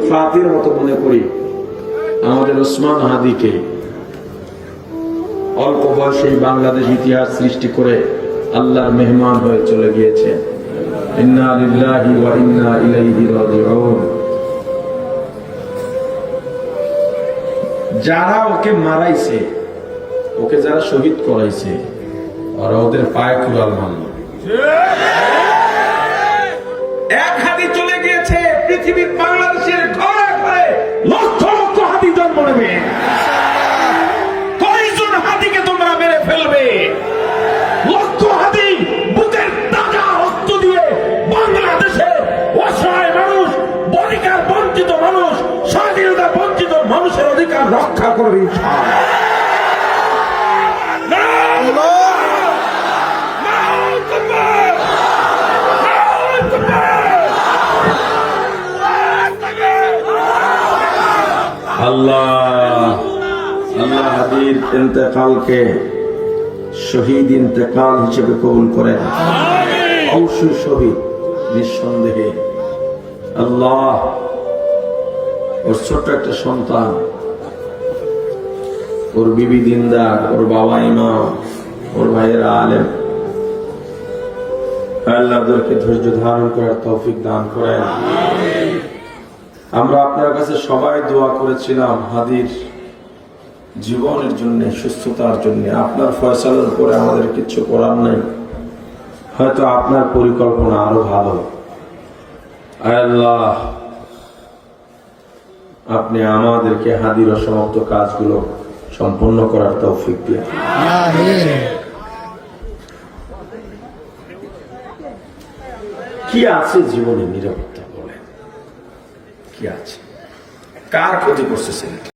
ফাতির মতো মনে করি আমাদের ওসমান হাদিকে। অল্প বয়সে বাংলাদেশ ইতিহাস সৃষ্টি করে আল্লাহর মেহমান হয়ে চলে গিয়েছেন। ইন্না লিল্লাহি ওয়া ইন্না ইলাইহি রাজিউন। যারা ওকে মারাইছে, ওকে যারা শহীদ করাইছে, ওরা ওদের পায়ে কুড়াল মারল। এক হাদি চলে গিয়েছে, পৃথিবীর বাংলাদেশের ঘরে ঘরে লক্ষ লক্ষ হাদি জন্ম নেবে। কয়জন হাদিকে তোমরা মেরে ফেলবে? লক্ষ হাদি বুকের তাজা রক্ত দিয়ে বাংলাদেশের অসহায় মানুষ, অধিকার বঞ্চিত মানুষ, স্বাধীনতা বঞ্চিত মানুষের অধিকার রক্ষা করবে ইনশাআল্লাহ। আল্লাহ আল্লাহ হাদির ইন্তেকালকে শহীদ ইন্তেকাল হিসেবে কবুল করেন। অবশ্যই শহীদ, নিঃসন্দেহে। আল্লাহ ওর ছোট্ট একটা সন্তান, ওর বিবি দিনদার, ওর বাবা ইমাম, ওর ভাইয়েরা আলেম, আল্লাহ ওদেরকে ধৈর্য ধারণ করার তৌফিক দান করেন। আমরা আপনার কাছে সবাই দোয়া করেছিলাম হাদির জীবনের জন্য, সুস্থতার জন্য। আপনার ফয়সালার উপরে আমাদের কিছু করার নাই, হয়তো আপনার পরিকল্পনা আরো ভালো। আল্লাহ আপনি আমাদেরকে হাদির অসমাপ্ত কাজগুলো সম্পন্ন করার তৌফিক দিন। কি আছে জীবনে নিরাপত্তা? বলেন কি আছে? কার ক্ষতি করছে?